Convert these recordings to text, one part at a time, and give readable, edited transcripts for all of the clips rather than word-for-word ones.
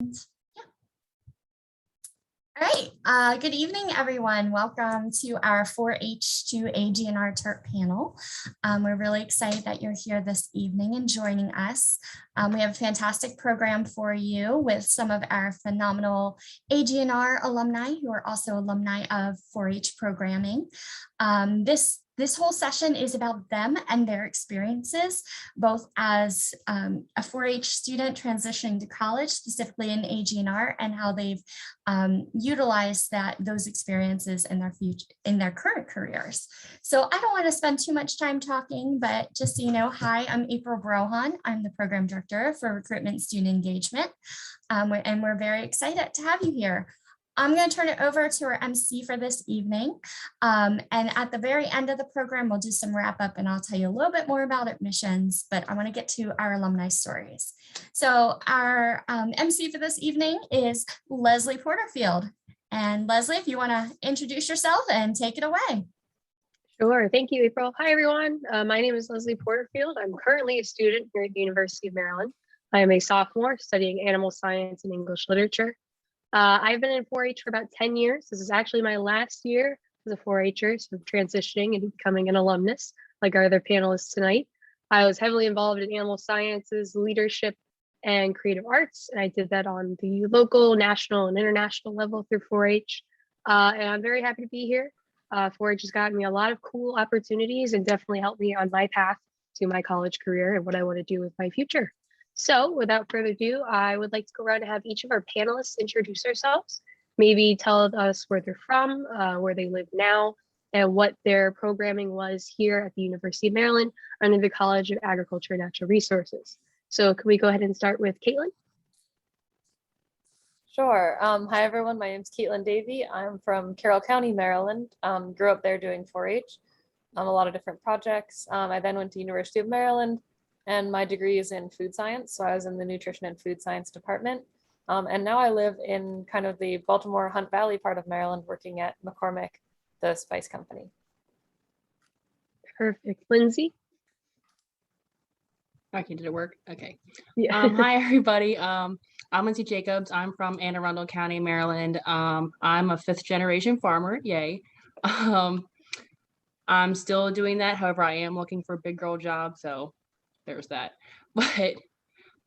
All right, good evening, everyone. Welcome to our 4-H to AGNR Terp panel. We're really excited that you're here this evening and joining us. We have a fantastic program for you with some of our phenomenal AGNR alumni who are also alumni of 4-H programming. This whole session is about them and their experiences, both as a 4-H student transitioning to college, specifically in AGNR, and how they've utilized those experiences in their current careers. So I don't want to spend too much time talking, but just so you know, hi, I'm April Brohan. I'm the program director for recruitment student engagement, and we're very excited to have you here. I'm going to turn it over to our MC for this evening. And at the very end of the program, we'll do some wrap up and I'll tell you a little bit more about admissions, but I want to get to our alumni stories. So our MC for this evening is Leslie Porterfield. And Leslie, if you want to introduce yourself and take it away. Sure. Thank you, April. Hi, everyone. My name is Leslie Porterfield. I'm currently a student here at the University of Maryland. I am a sophomore studying animal science and English literature. I've been in 4-H for about 10 years. This is actually my last year as a 4-Her, so transitioning and becoming an alumnus like our other panelists tonight. I was heavily involved in animal sciences, leadership, and creative arts, and I did that on the local, national, and international level through 4-H. And I'm very happy to be here. 4-H has gotten me a lot of cool opportunities and definitely helped me on my path to my college career and what I want to do with my future. So without further ado, I would like to go around and have each of our panelists introduce ourselves, maybe tell us where they're from, where they live now, and what their programming was here at the University of Maryland under the College of Agriculture and Natural Resources. So can we go ahead and start with Caitlin? Sure. Hi, everyone. My name is Caitlin Davey. I'm from Carroll County, Maryland. Grew up there doing 4-H, a lot of different projects. I then went to University of Maryland, and my degree is in food science. So I was in the nutrition and food science department. And now I live in kind of the Baltimore Hunt Valley part of Maryland, working at McCormick, the spice company. Perfect. Lindsay? Okay, did it work? Okay. Yeah. Hi, everybody. I'm Lindsay Jacobs. I'm from Anne Arundel County, Maryland. I'm a 5th generation farmer. Yay. I'm still doing that. However, I am looking for a big girl job. So there's that. But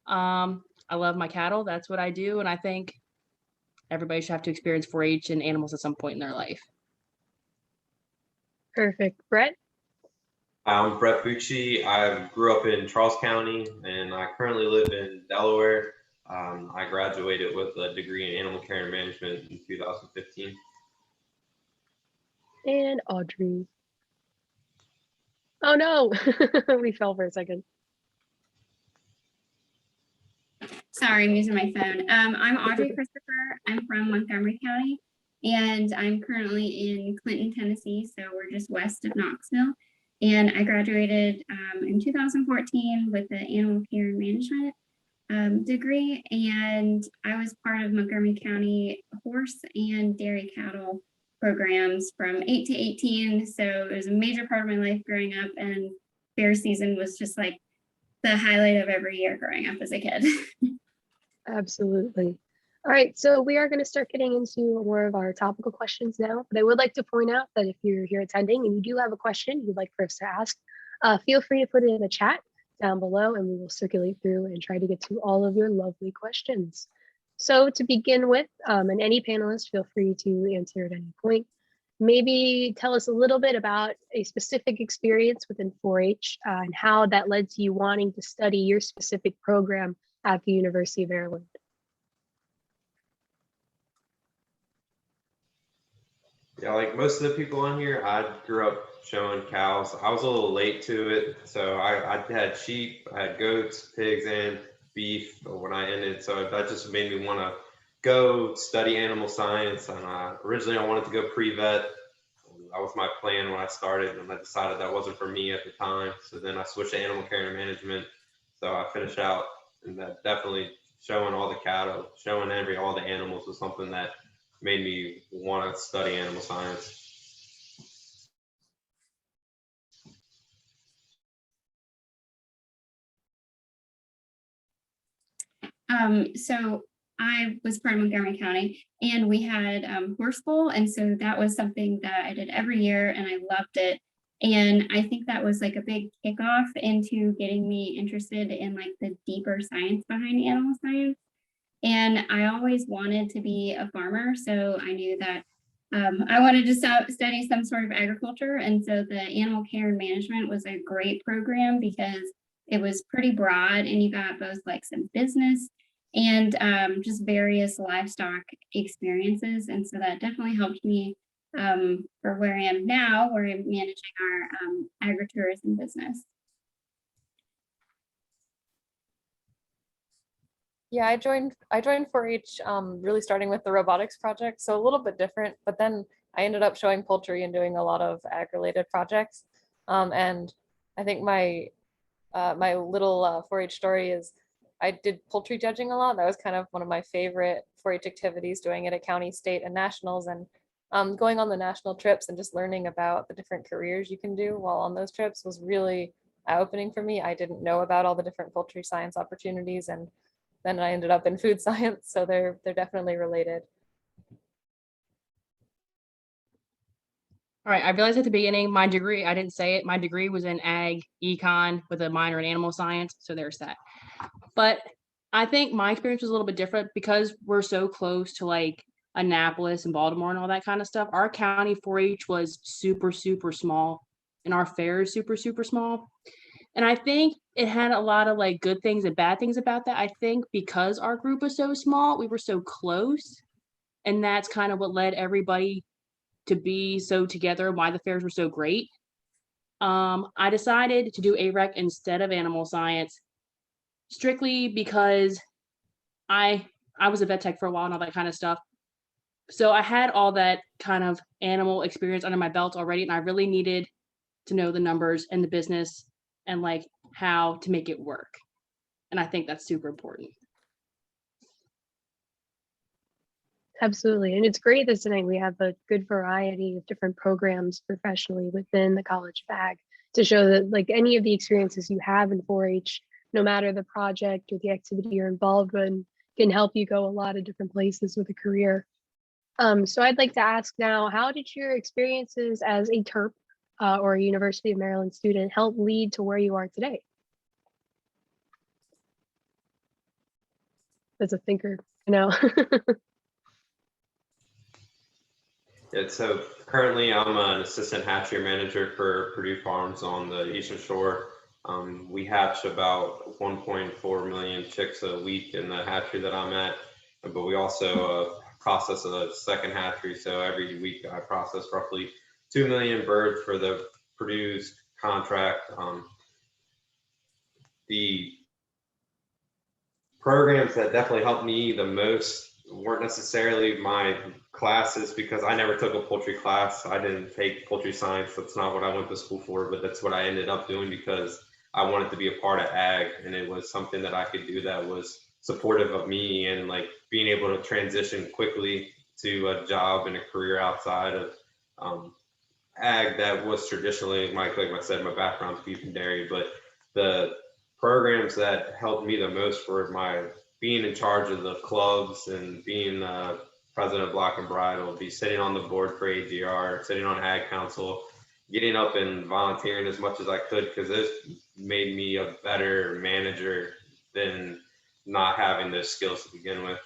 I love my cattle. That's what I do. And I think everybody should have to experience 4-H and animals at some point in their life. Perfect. Brett? I'm Brett Bucci. I grew up in Charles County and I currently live in Delaware. I graduated with a degree in animal care and management in 2015. And Audrey. Oh no, we fell for a second. Sorry, I'm using my phone. I'm Audrey Christopher. I'm from Montgomery County, and I'm currently in Clinton, Tennessee, so we're just west of Knoxville. And I graduated in 2014 with the animal care and management degree, and I was part of Montgomery County horse and dairy cattle programs from 8 to 18. So it was a major part of my life growing up, and fair season was just like the highlight of every year growing up as a kid. Absolutely. All right, so we are going to start getting into more of our topical questions now, but I would like to point out that if you're here attending and you do have a question you'd like for us to ask, feel free to put it in the chat down below and we will circulate through and try to get to all of your lovely questions. So to begin with, and any panelist, feel free to answer at any point. Maybe tell us a little bit about a specific experience within 4-H and how that led to you wanting to study your specific program at the University of Maryland. Yeah, like most of the people on here, I grew up showing cows. I was a little late to it. So I had sheep, I had goats, pigs, and beef when I ended. So that just made me want to go study animal science. And originally I wanted to go pre-vet. That was my plan when I started, and I decided that wasn't for me at the time. So then I switched to animal care and management. So I finished out, and that definitely showing all the cattle, showing all the animals was something that made me want to study animal science. So I was from Montgomery County, and we had horse bowl, and so that was something that I did every year, and I loved it. And I think that was like a big kickoff into getting me interested in like the deeper science behind animal science. And I always wanted to be a farmer, so I knew that I wanted to study some sort of agriculture. And so the animal care and management was a great program because it was pretty broad and you got both like some business and just various livestock experiences. And so that definitely helped me for where I am now, where I'm managing our agritourism business. Yeah, I joined 4-H really starting with the robotics project, so a little bit different, but then I ended up showing poultry and doing a lot of ag-related projects. And I think my little 4-H story is I did poultry judging a lot. That was kind of one of my favorite 4-H activities, doing it at county, state, and nationals, and going on the national trips and just learning about the different careers you can do while on those trips was really eye-opening for me. I didn't know about all the different poultry science opportunities, and then I ended up in food science, so they're definitely related. All right, I realized at the beginning, my degree, I didn't say it, my degree was in ag econ with a minor in animal science, so there's that. But I think my experience was a little bit different because we're so close to like Annapolis and Baltimore and all that kind of stuff. Our county 4-H was super, super small, and our fair is super, super small. And I think it had a lot of like good things and bad things about that. I think because our group was so small, we were so close, and that's kind of what led everybody to be so together and why the fairs were so great. I decided to do AREC instead of animal science strictly because I was a vet tech for a while and all that kind of stuff. So I had all that kind of animal experience under my belt already, and I really needed to know the numbers and the business and like how to make it work. And I think that's super important. Absolutely. And it's great that tonight we have a good variety of different programs professionally within the College of Ag to show that like any of the experiences you have in 4-H, no matter the project or the activity you're involved in, can help you go a lot of different places with a career. So I'd like to ask now, how did your experiences as a Terp or a University of Maryland student help lead to where you are today? As a thinker, you know. Yeah, so currently I'm an assistant hatchery manager for Purdue Farms on the Eastern Shore. We hatch about 1.4 million chicks a week in the hatchery that I'm at, but we also process a second hatchery. So every week I process roughly 2 million birds for the Purdue's contract. The programs that definitely helped me the most weren't necessarily my classes, because I never took a poultry class. I didn't take poultry science. That's not what I went to school for, but that's what I ended up doing because I wanted to be a part of ag, and it was something that I could do that was supportive of me and like being able to transition quickly to a job and a career outside of ag that was traditionally like I said, my background's beef and dairy, but the programs that helped me the most were my being in charge of the clubs and being president of Black and Bridle, be sitting on the board for AGR, sitting on Ag Council, getting up and volunteering as much as I could, because this made me a better manager than not having those skills to begin with.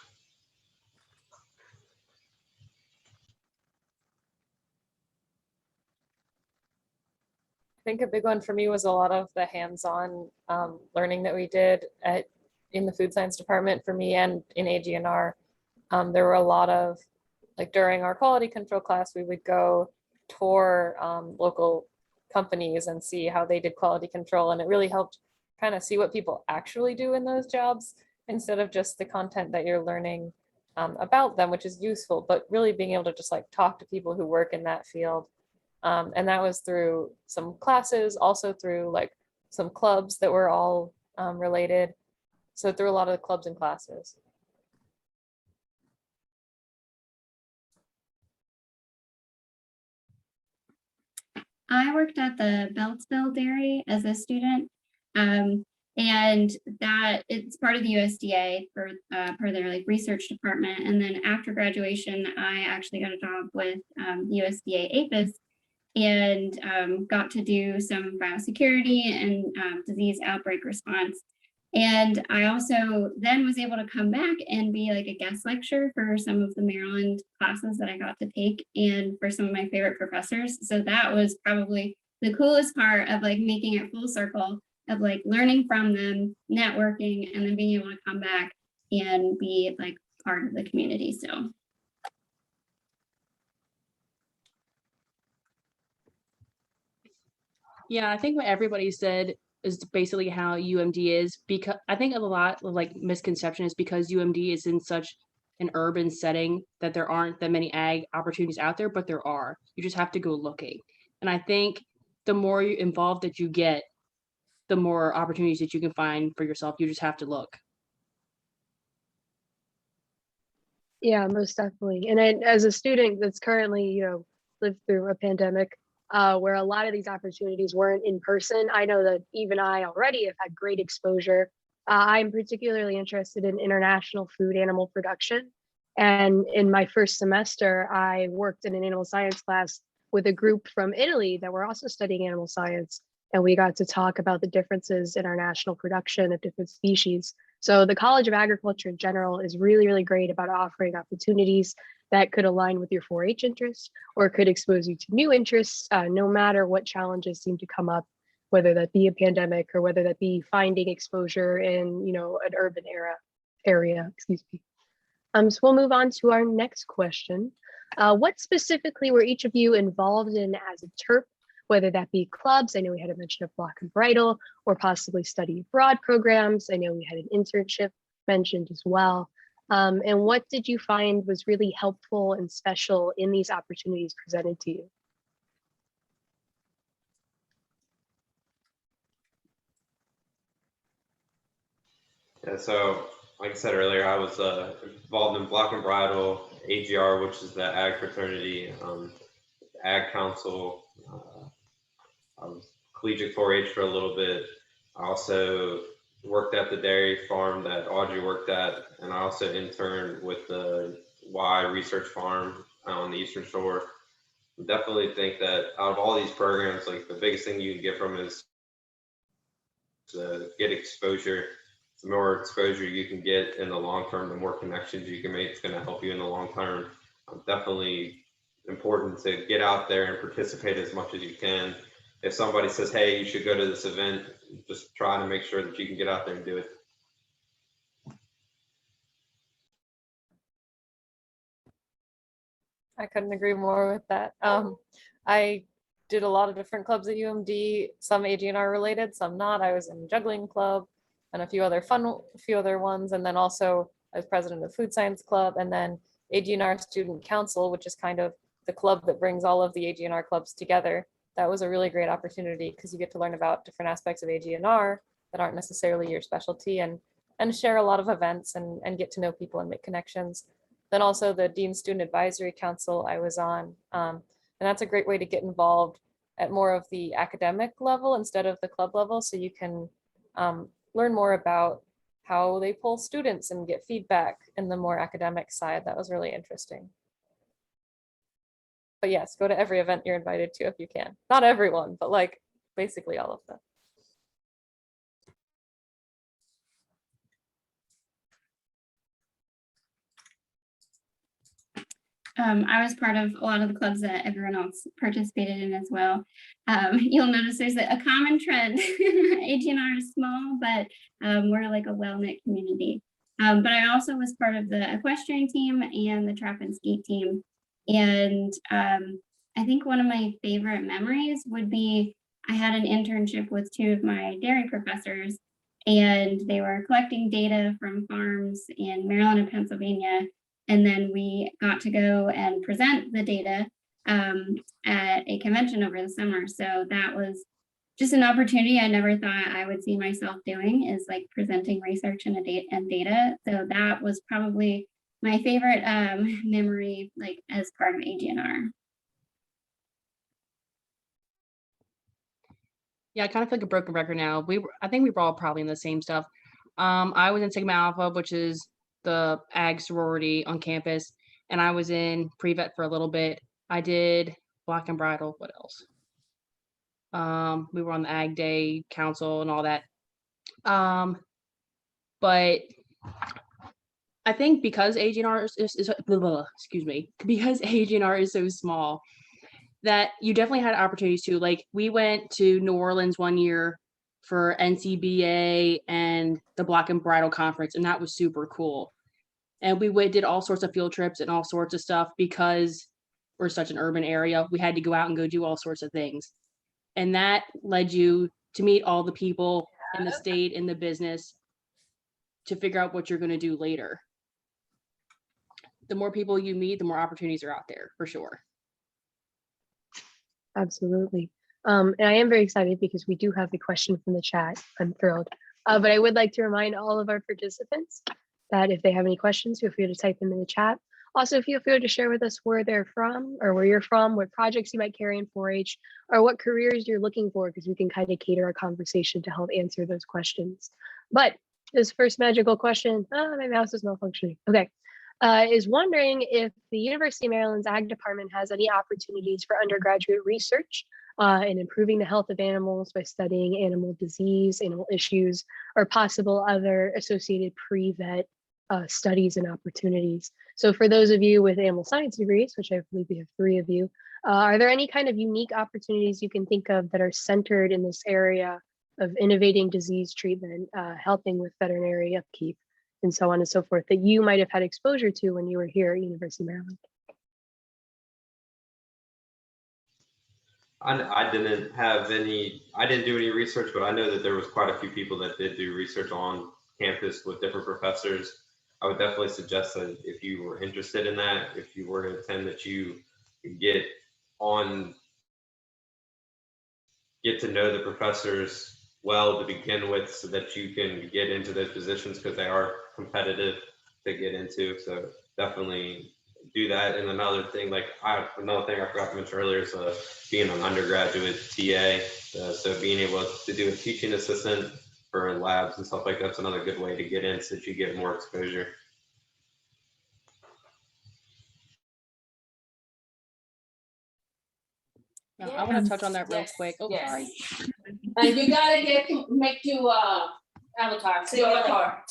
I think a big one for me was a lot of the hands-on learning that we did in the food science department for me and in AGNR. There were a lot of, like during our quality control class, we would go tour local companies and see how they did quality control. And it really helped kind of see what people actually do in those jobs instead of just the content that you're learning about them, which is useful, but really being able to just like talk to people who work in that field. And that was through some classes, also through like some clubs that were all related. So through a lot of the clubs and classes. I worked at the Beltsville Dairy as a student. And that it's part of the USDA for part of their like research department. And then after graduation, I actually got a job with USDA APHIS and got to do some biosecurity and disease outbreak response. And I also then was able to come back and be like a guest lecturer for some of the Maryland classes that I got to take and for some of my favorite professors. So that was probably the coolest part of like making it full circle of like learning from them, networking, and then being able to come back and be like part of the community. So Yeah, I think what everybody said is basically how UMD is, because I think a lot of like misconception is because UMD is in such an urban setting that there aren't that many ag opportunities out there, but there are. You just have to go looking. And I think the more involved that you get, the more opportunities that you can find for yourself. You just have to look. Yeah, most definitely. And as a student that's currently, lived through a pandemic, where a lot of these opportunities weren't in person, I know that even I already have had great exposure. I'm particularly interested in international food animal production. And in my first semester, I worked in an animal science class with a group from Italy that were also studying animal science. And we got to talk about the differences in our national production of different species. So the College of Agriculture in general is really, really great about offering opportunities that could align with your 4-H interests or could expose you to new interests, no matter what challenges seem to come up, whether that be a pandemic or whether that be finding exposure in, an urban area, excuse me. So we'll move on to our next question. What specifically were each of you involved in as a Terp, whether that be clubs? I know we had a mention of Block and Bridle, or possibly study abroad programs. I know we had an internship mentioned as well. And what did you find was really helpful and special in these opportunities presented to you? Yeah, so like I said earlier, I was involved in Block and Bridle, AGR, which is the ag fraternity, ag council. I was collegiate 4-H for a little bit. I also worked at the dairy farm that Audrey worked at, and I also interned with the Y Research Farm on the Eastern Shore. I definitely think that out of all these programs, like the biggest thing you can get from is to get exposure. The more exposure you can get in the long term, the more connections you can make. It's going to help you in the long term. Definitely important to get out there and participate as much as you can. If somebody says, hey, you should go to this event, just try to make sure that you can get out there and do it. I couldn't agree more with that. I did a lot of different clubs at UMD, some AGNR related, some not. I was in juggling club and a few other ones. And then also I was president of the food science club, and then AGNR student council, which is kind of the club that brings all of the AGNR clubs together. That was a really great opportunity because you get to learn about different aspects of AGNR that aren't necessarily your specialty, and share a lot of events and get to know people and make connections. Then also the Dean Student Advisory Council I was on. And that's a great way to get involved at more of the academic level instead of the club level. So you can learn more about how they pull students and get feedback in the more academic side. That was really interesting. But yes, go to every event you're invited to if you can. Not everyone, but like basically all of them. I was part of a lot of the clubs that everyone else participated in as well. You'll notice there's a common trend. AGNR is small, but we're like a well-knit community. But I also was part of the equestrian team and the trap and skeet team. And I think one of my favorite memories would be I had an internship with 2 of my dairy professors, and they were collecting data from farms in Maryland and Pennsylvania. And then we got to go and present the data at a convention over the summer. So that was just an opportunity I never thought I would see myself doing, is like presenting research and data. So that was probably my favorite memory, like as part of AGNR. Yeah, I kind of feel like a broken record now. I think we were all probably in the same stuff. I was in Sigma Alpha, which is the ag sorority on campus, and I was in pre-vet for a little bit. I did Black and Bridal. What else? We were on the Ag Day Council and all that. But I think because AGNR is blah, blah, excuse me, because AGNR is so small, that you definitely had opportunities to, like, we went to New Orleans one year for NCBA and the Black and Bridal Conference, and that was super cool. And we did all sorts of field trips and all sorts of stuff because we're such an urban area. We had to go out and go do all sorts of things. And that led you to meet all the people in the state, in the business, to figure out what you're going to do later. The more people you meet, the more opportunities are out there, for sure. Absolutely. And I am very excited because we do have a question from the chat. I'm thrilled. But I would like to remind all of our participants that if they have any questions, feel free to type them in the chat. Also, feel free to share with us where they're from or where you're from, what projects you might carry in 4-H, or what careers you're looking for, because we can kind of cater our conversation to help answer those questions. But this first magical question, my mouse is malfunctioning. Okay. Is wondering if the University of Maryland's Ag Department has any opportunities for undergraduate research in improving the health of animals by studying animal disease, animal issues, or possible other associated pre-vet studies and opportunities. So for those of you with animal science degrees, which I believe we have 3 of you, are there any kind of unique opportunities you can think of that are centered in this area of innovating disease treatment, helping with veterinary upkeep, and so on and so forth, that you might have had exposure to when you were here at University of Maryland? I didn't do any research, but I know that there was quite a few people that did do research on campus with different professors. I would definitely suggest that if you were interested in that, if you were to attend, that you get to know the professors well to begin with, so that you can get into those positions, because they are competitive to get into. So definitely do that. And another thing I forgot to mention earlier is being an undergraduate TA. So being able to do a teaching assistant for labs and stuff like that's another good way to get in, so that you get more exposure. I want to touch on that real quick. Oh, yes. sorry. And you gotta make your avatar. Say your avatar.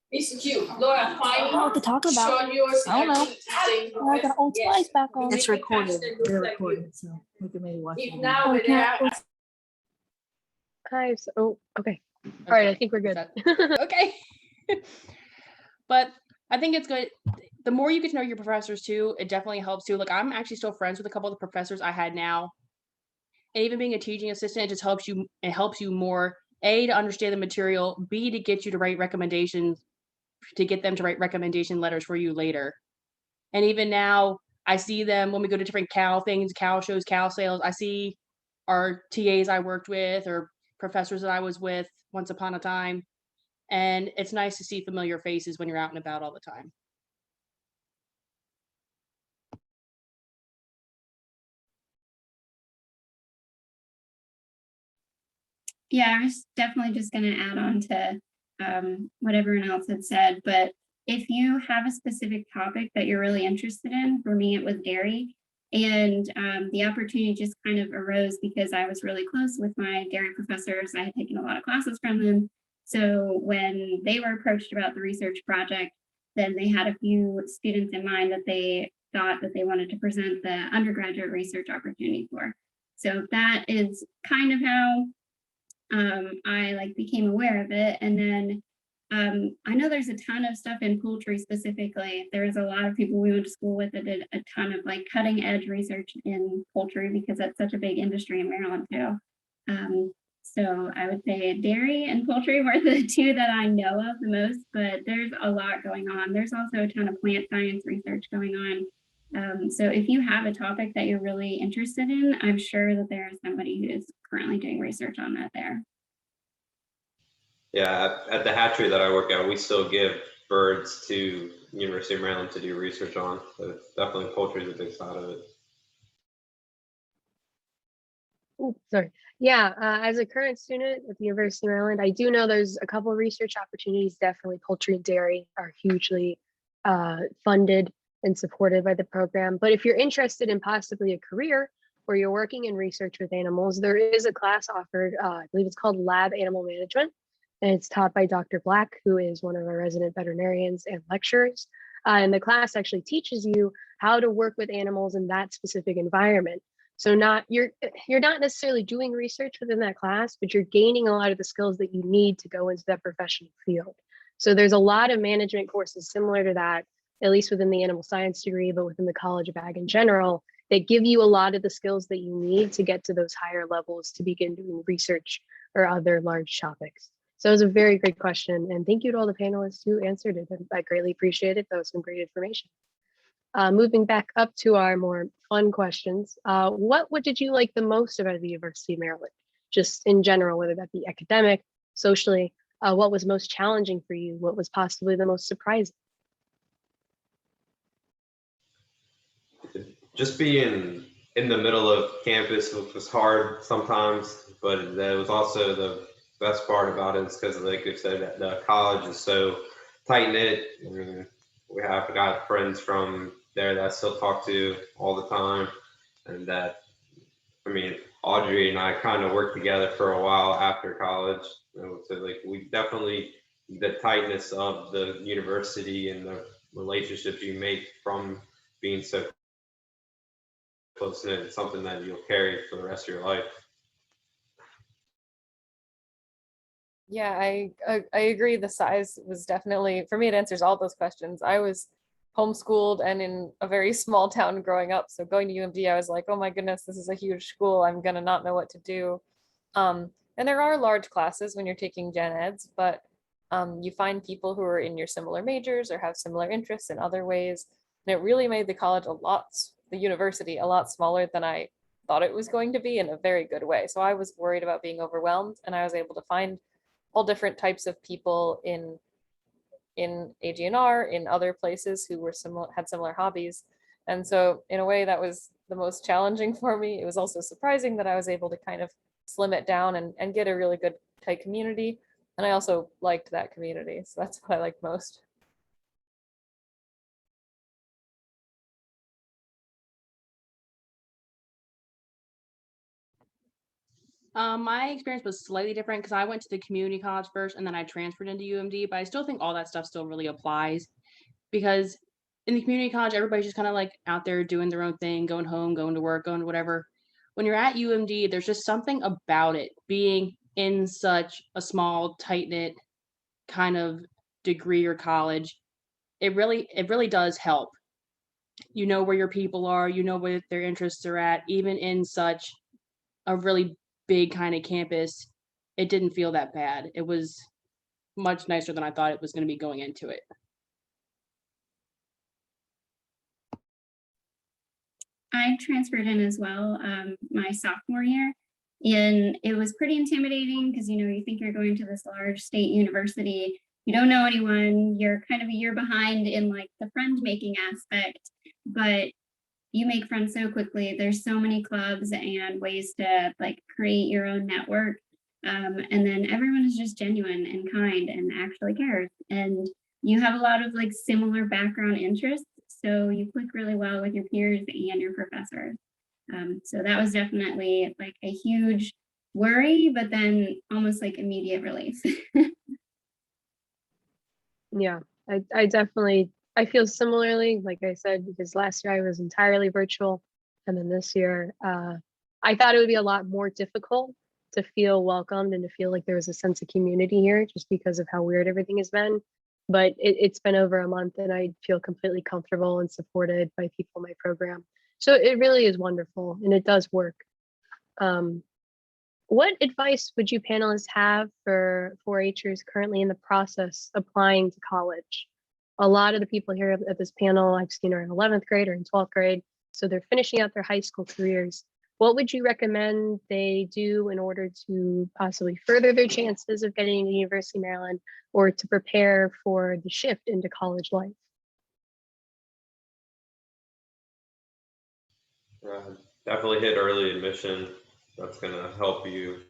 It's cute. Laura, find I don't know what to talk about. show yours. I don't know. I got old Yes. slides back on. It's recorded. They're recorded, so we can maybe watch If it. now Oh, with can't- that, Hi. So, okay. All right. I think we're good. Okay. But I think it's good. The more you get to know your professors too, it definitely helps too. Like, I'm actually still friends with a couple of the professors I had now. And even being a teaching assistant, it just helps you. It helps you more, A, to understand the material, B, to get you to write recommendations, to get them to write recommendation letters for you later. And even now, I see them when we go to different cow things, cow shows, cow sales. I see our TAs I worked with or professors that I was with once upon a time. And it's nice to see familiar faces when you're out and about all the time. Yeah, I was definitely just going to add on to what everyone else had said, but if you have a specific topic that you're really interested in, for me, it was dairy. And the opportunity just kind of arose because I was really close with my dairy professors. I had taken a lot of classes from them. So when they were approached about the research project, then they had a few students in mind that they thought that they wanted to present the undergraduate research opportunity for. So that is kind of how I became aware of it. And then I know there's a ton of stuff in poultry specifically. There's a lot of people we went to school with that did a ton of cutting edge research in poultry, because that's such a big industry in Maryland too. So I would say dairy and poultry were the 2 that I know of the most, but there's a lot going on. There's also a ton of plant science research going on. So if you have a topic that you're really interested in, I'm sure that there is somebody who is currently doing research on that there. Yeah, at the hatchery that I work at, we still give birds to University of Maryland to do research on. So it's definitely poultry is a big side of it. Ooh, sorry. Yeah, as a current student at the University of Maryland, I do know there's a couple of research opportunities. Definitely poultry and dairy are hugely funded and supported by the program. But if you're interested in possibly a career where you're working in research with animals, there is a class offered, I believe it's called Lab Animal Management, and it's taught by Dr. Black, who is one of our resident veterinarians and lecturers. And the class actually teaches you how to work with animals in that specific environment. So you're not necessarily doing research within that class, but you're gaining a lot of the skills that you need to go into that professional field. So there's a lot of management courses similar to that, at least within the animal science degree, but within the College of Ag in general, that give you a lot of the skills that you need to get to those higher levels to begin doing research or other large topics. So it was a very great question. And thank you to all the panelists who answered it. I greatly appreciate it. That was some great information. Moving back up to our more fun questions, what did you like the most about the University of Maryland? Just in general, whether that be academic, socially, what was most challenging for you? What was possibly the most surprising? Just being in the middle of campus was hard sometimes, but that was also the best part about it is because, like I said, the college is so tight knit. We have got friends from there that I still talk to all the time, and that, I mean, Audrey and I kind of worked together for a while after college. So like we definitely, the tightness of the university and the relationships you make from being so close knit, it's something that you'll carry for the rest of your life. Yeah, I agree. The size was definitely, for me, it answers all those questions. I was homeschooled and in a very small town growing up. So going to UMD, I was like, oh my goodness, this is a huge school. I'm gonna not know what to do. And there are large classes when you're taking gen eds, but you find people who are in your similar majors or have similar interests in other ways. And it really made the college the university a lot smaller than I thought it was going to be in a very good way. So I was worried about being overwhelmed, and I was able to find all different types of people in AGNR, in other places who were had similar hobbies. And so in a way that was the most challenging for me. It was also surprising that I was able to kind of slim it down and get a really good tight community. And I also liked that community. So that's what I liked most. My experience was slightly different because I went to the community college first and then I transferred into UMD, but I still think all that stuff still really applies because in the community college, everybody's just kind of like out there doing their own thing, going home, going to work, going to whatever. When you're at UMD, there's just something about it being in such a small, tight-knit kind of degree or college. It really does help. You know where your people are, you know where their interests are at, even in such a really big kind of campus. It didn't feel that bad. It was much nicer than I thought it was going to be going into it. I transferred in as well my sophomore year, and it was pretty intimidating because, you know, you think you're going to this large state university, you don't know anyone, you're kind of a year behind in like the friend making aspect, but you make friends so quickly. There's so many clubs and ways to like create your own network. And then everyone is just genuine and kind and actually cares. And you have a lot of like similar background interests. So you click really well with your peers and your professors. So that was definitely like a huge worry, but then almost like immediate relief. Yeah, I definitely, I feel similarly, like I said, because last year I was entirely virtual. And then this year, I thought it would be a lot more difficult to feel welcomed and to feel like there was a sense of community here just because of how weird everything has been. But it's been over a month and I feel completely comfortable and supported by people in my program. So it really is wonderful and it does work. What advice would you panelists have for 4-Hers currently in the process applying to college? A lot of the people here at this panel I've seen are in 11th grade or in 12th grade, so they're finishing out their high school careers. What would you recommend they do in order to possibly further their chances of getting into University of Maryland or to prepare for the shift into college life? Definitely hit early admission. that's gonna help you.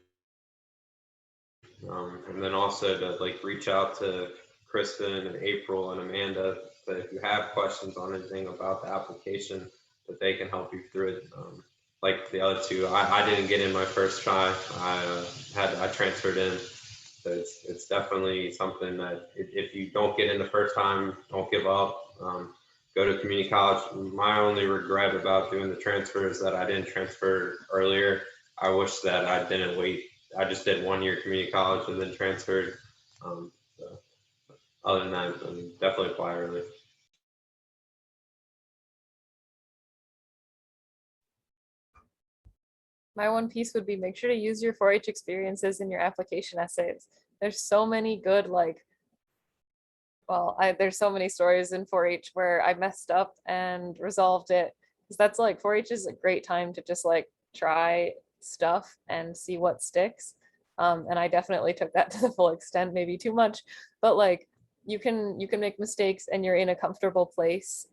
And then also to like reach out to Kristen and April and Amanda, that if you have questions on anything about the application, that they can help you through it. Like the other two, I didn't get in my first try. I transferred in. So it's definitely something that if you don't get in the first time, don't give up. Go to community college. My only regret about doing the transfer is that I didn't transfer earlier. I wish that I didn't wait. I just did 1 year community college and then transferred. So other than that, definitely apply early. My one piece would be make sure to use your 4-H experiences in your application essays. There's so many good, like, well, there's so many stories in 4-H where I messed up and resolved it. Because that's like 4-H is a great time to just like try stuff and see what sticks. And I definitely took that to the full extent, maybe too much, but like you can make mistakes and you're in a comfortable place.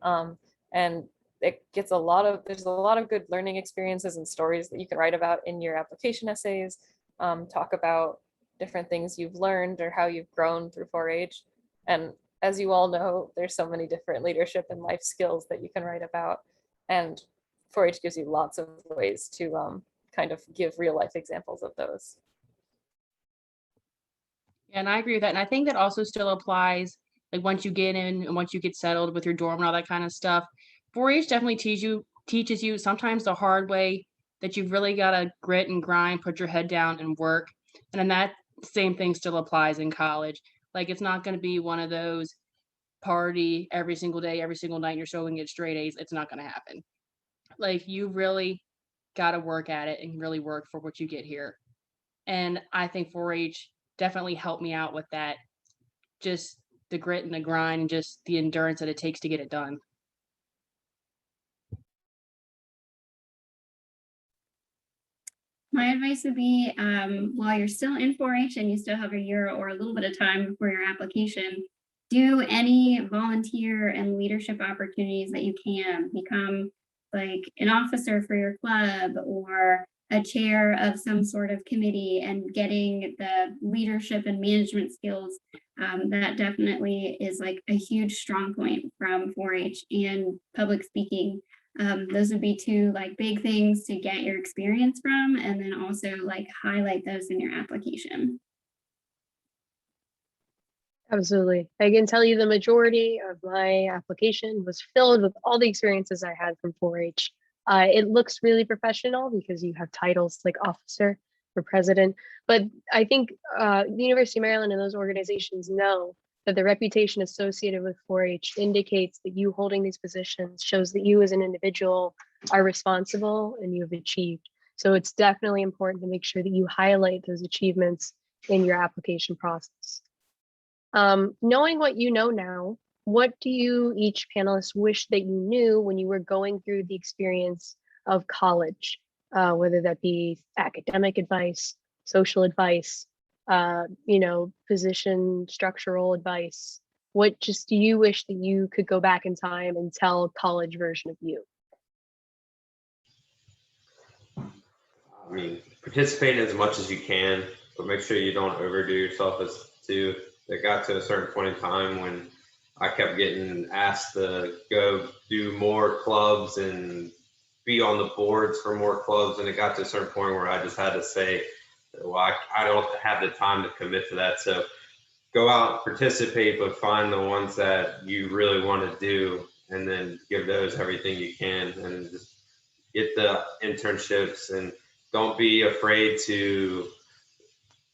And it gets there's a lot of good learning experiences and stories that you can write about in your application essays. Talk about different things you've learned or how you've grown through 4-H. And as you all know, there's so many different leadership and life skills that you can write about. And 4-H gives you lots of ways to kind of give real life examples of those. Yeah, and I agree with that. And I think that also still applies like once you get in and once you get settled with your dorm and all that kind of stuff. 4-H definitely teaches you sometimes the hard way that you've really got to grit and grind, put your head down and work. And then that same thing still applies in college. Like it's not going to be one of those party every single day, every single night, and you're still going to get straight A's. It's not going to happen. Like you really got to work at it and really work for what you get here. And I think 4-H definitely helped me out with that. Just the grit and the grind and just the endurance that it takes to get it done. My advice would be while you're still in 4-H and you still have a year or a little bit of time before your application, do any volunteer and leadership opportunities that you can. Become like an officer for your club or a chair of some sort of committee, and getting the leadership and management skills. That definitely is like a huge strong point from 4-H, and public speaking. Those would be two like big things to get your experience from, and then also like highlight those in your application. Absolutely. I can tell you the majority of my application was filled with all the experiences I had from 4-H. It looks really professional because you have titles like officer or president, but I think the University of Maryland and those organizations know that the reputation associated with 4-H indicates that you holding these positions shows that you as an individual are responsible and you have achieved. So it's definitely important to make sure that you highlight those achievements in your application process. Knowing what you know now, what do you each panelist wish that you knew when you were going through the experience of college, whether that be academic advice, social advice, position structural advice? What just do you wish that you could go back in time and tell college version of you? I mean, participate as much as you can, but make sure you don't overdo yourself as too. It got to a certain point in time when I kept getting asked to go do more clubs and be on the boards for more clubs. And it got to a certain point where I just had to say, well, I don't have the time to commit to that. So go out, participate, but find the ones that you really want to do and then give those everything you can and just get the internships, and don't be afraid to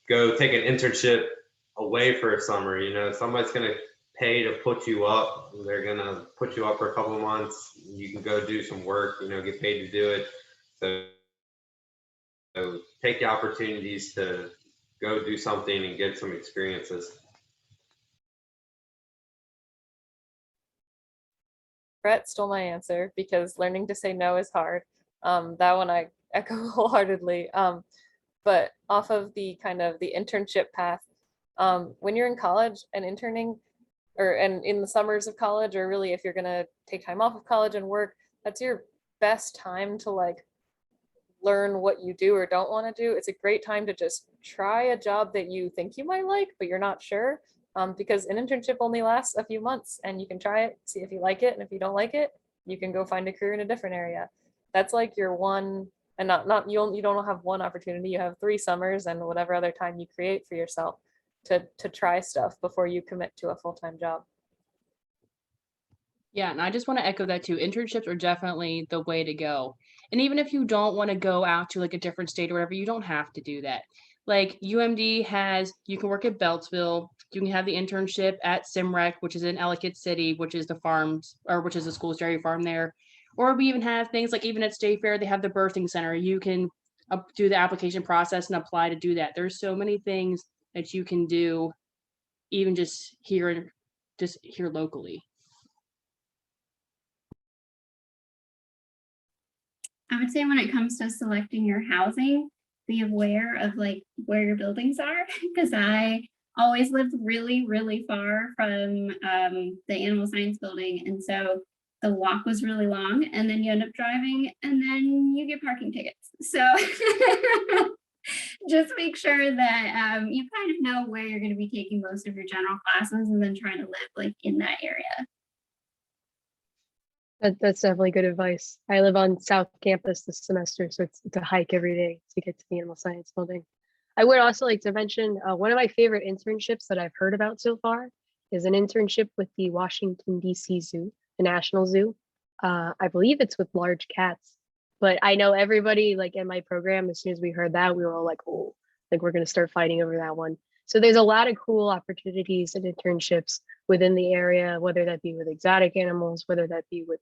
go take an internship away for a summer. Somebody's going to pay to put you up. They're going to put you up for a couple of months. You can go do some work, get paid to do it. So take the opportunities to go do something and get some experiences. Brett stole my answer because learning to say no is hard. That one I echo wholeheartedly. But off of the kind of the internship path, when you're in college and interning, and in the summers of college, or really if you're gonna take time off of college and work, that's your best time to like learn what you do or don't want to do, it's a great time to just try a job that you think you might like, but you're not sure. Because an internship only lasts a few months and you can try it, see if you like it. And if you don't like it, you can go find a career in a different area. That's like your one, and not you don't have one opportunity. You have 3 summers and whatever other time you create for yourself to try stuff before you commit to a full-time job. Yeah, and I just want to echo that too. Internships are definitely the way to go. And even if you don't want to go out to like a different state or whatever, you don't have to do that. Like UMD has, you can work at Beltsville, you can have the internship at Simrec, which is in Ellicott City, which is the farms, or which is the school's dairy farm there. Or we even have things like even at State Fair, they have the birthing center. You can do the application process and apply to do that. There's so many things that you can do, even just here locally. I would say when it comes to selecting your housing, be aware of like where your buildings are, because I always lived really, really far from the animal science building. And so the walk was really long, and then you end up driving and then you get parking tickets. So just make sure that you kind of know where you're going to be taking most of your general classes and then trying to live like in that area. That's definitely good advice. I live on South Campus this semester, so it's a hike every day to get to the animal science building. I would also like to mention one of my favorite internships that I've heard about so far is an internship with the Washington, D.C. Zoo, the National Zoo. I believe it's with large cats, but I know everybody like in my program, as soon as we heard that, we were all like, oh, like we're going to start fighting over that one. So there's a lot of cool opportunities and internships within the area, whether that be with exotic animals, whether that be with,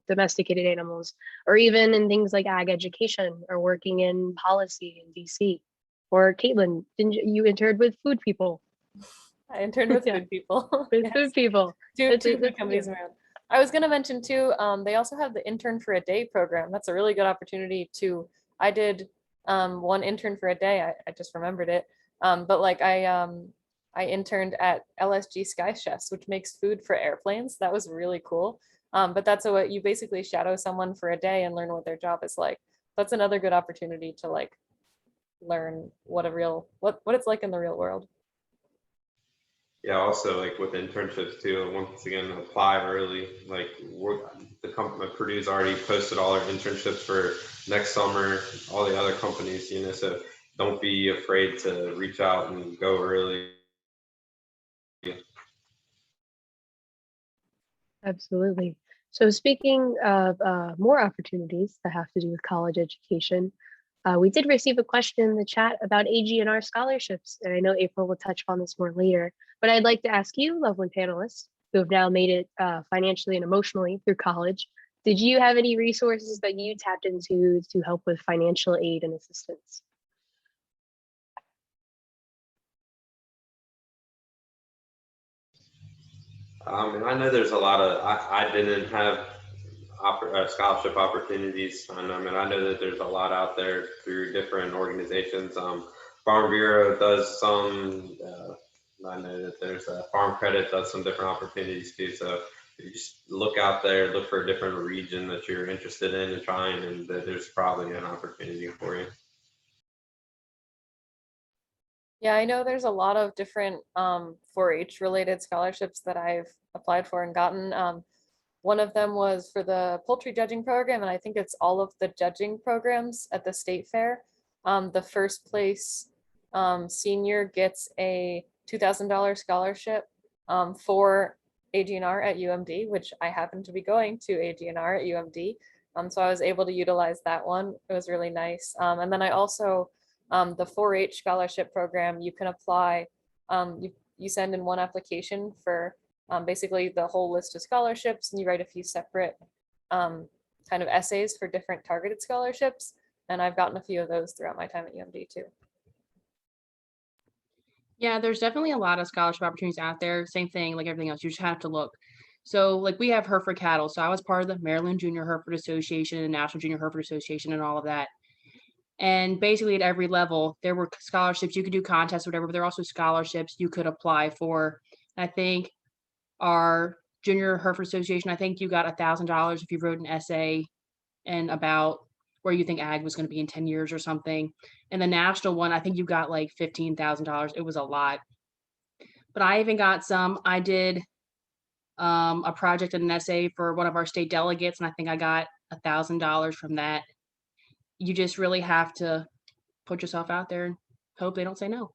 domesticated animals, or even in things like ag education or working in policy in DC. Or Caitlin, didn't you interned with food people? I interned with Yeah. food people. With Yes. food people. Two That's food companies around. I was going to mention too, they also have the Intern for a Day program. That's a really good opportunity to, I did one intern for a day. I just remembered it. But like I interned at LSG Sky Chefs, which makes food for airplanes. That was really cool. But that's a way you basically shadow someone for a day and learn what their job is like. That's another good opportunity to like learn what it's like in the real world. Yeah, also like with internships too, once again, apply early. Like the company, Purdue's already posted all our internships for next summer, all the other companies, so don't be afraid to reach out and go early. Absolutely. So speaking of more opportunities that have to do with college education, we did receive a question in the chat about AGNR scholarships, and I know April will touch on this more later, but I'd like to ask you, lovely panelists, who have now made it financially and emotionally through college, did you have any resources that you tapped into to help with financial aid and assistance? And I know there's a lot of, I didn't have scholarship opportunities. And I know that there's a lot out there through different organizations. Farm Bureau does some, I know that there's a Farm Credit does some different opportunities too. So you just look out there, look for a different region that you're interested in and trying, and there's probably an opportunity for you. Yeah, I know there's a lot of different 4-H related scholarships that I've applied for and gotten. One of them was for the poultry judging program, and I think it's all of the judging programs at the state fair. The first place senior gets a $2,000 scholarship for AGNR at UMD, which I happen to be going to AGNR at UMD. So I was able to utilize that one. It was really nice. And then I also, the 4-H scholarship program, you can apply, you send in one application for basically the whole list of scholarships, and you write a few separate kind of essays for different targeted scholarships. And I've gotten a few of those throughout my time at UMD too. Yeah, there's definitely a lot of scholarship opportunities out there. Same thing like everything else. You just have to look. So like we have Hereford Cattle. So I was part of the Maryland Junior Hereford Association and National Junior Hereford Association and all of that. And basically at every level, there were scholarships. You could do contests, whatever, but there are also scholarships you could apply for. I think our Junior Hereford Association, I think you got $1,000 if you wrote an essay and about where you think ag was going to be in 10 years or something. And the national one, I think you got like $15,000. It was a lot. But I even got some. I did a project and an essay for one of our state delegates, and I think I got $1,000 from that. You just really have to put yourself out there and hope they don't say no.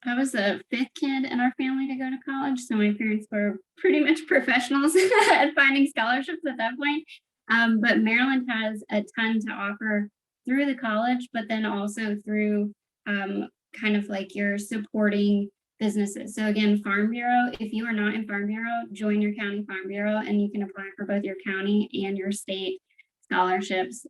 I was the fifth kid in our family to go to college, so my parents were pretty much professionals at finding scholarships at that point. But Maryland has a ton to offer through the college, but then also through kind of like your supporting businesses. So again, Farm Bureau, if you are not in Farm Bureau, join your county Farm Bureau and you can apply for both your county and your state scholarships.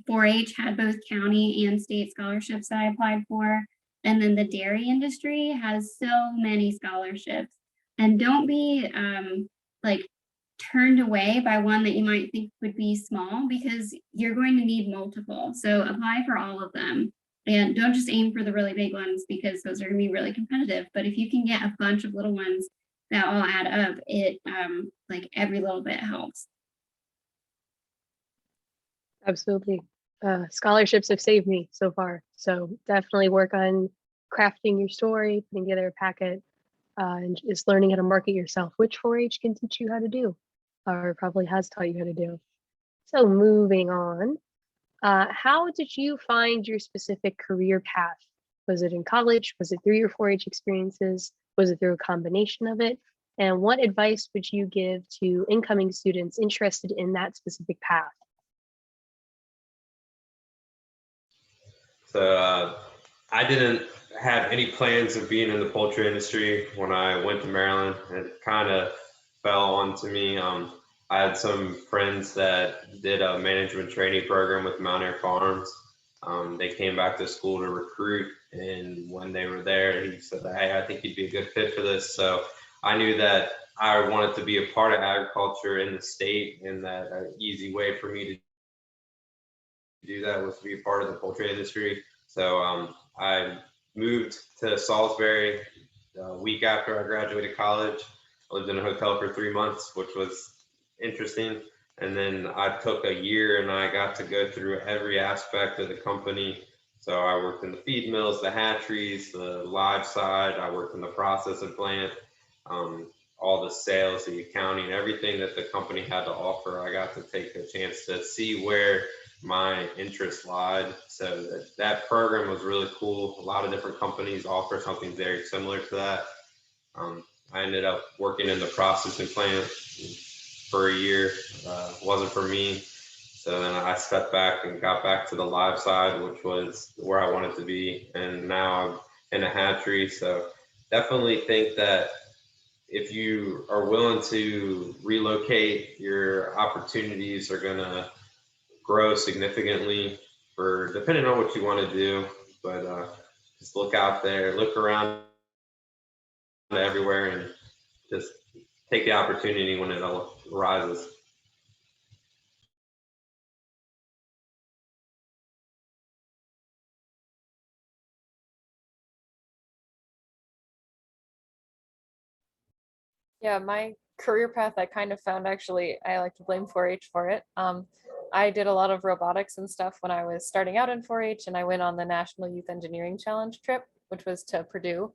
4-H had both county and state scholarships that I applied for. And then the dairy industry has so many scholarships. And don't be like turned away by one that you might think would be small, because you're going to need multiple. So apply for all of them. And don't just aim for the really big ones, because those are going to be really competitive. But if you can get a bunch of little ones that all add up, it like every little bit helps. Absolutely. Scholarships have saved me so far. So definitely work on crafting your story, putting together a packet, and just learning how to market yourself, which 4-H can teach you how to do, or probably has taught you how to do. So moving on, how did you find your specific career path? Was it in college? Was it through your 4-H experiences? Was it through a combination of it? And what advice would you give to incoming students interested in that specific path? So I didn't have any plans of being in the poultry industry when I went to Maryland. It kind of fell onto me. I had some friends that did a management training program with Mount Air Farms. They came back to school to recruit, and when they were there, he said, "Hey, I think you'd be a good fit for this." So I knew that I wanted to be a part of agriculture in the state, and that an easy way for me to do that was to be a part of the poultry industry. So I moved to Salisbury a week after I graduated college. I lived in a hotel for 3 months, which was interesting. And then I took a year and I got to go through every aspect of the company. So I worked in the feed mills, the hatcheries, the live side. I worked in the processing plant, all the sales, the accounting, everything that the company had to offer. I got to take a chance to see where my interest lied. So that program was really cool. A lot of different companies offer something very similar to that. I ended up working in the processing plant for a year. Wasn't for me. So then I stepped back and got back to the live side, which was where I wanted to be. And now I'm in a hatchery. So definitely think that if you are willing to relocate, your opportunities are going to grow significantly for depending on what you want to do. But just look out there, look around everywhere, and just take the opportunity when it arises. Yeah, my career path I kind of found, actually, I like to blame 4-H for it. I did a lot of robotics and stuff when I was starting out in 4-H, and I went on the National Youth Engineering Challenge trip, which was to Purdue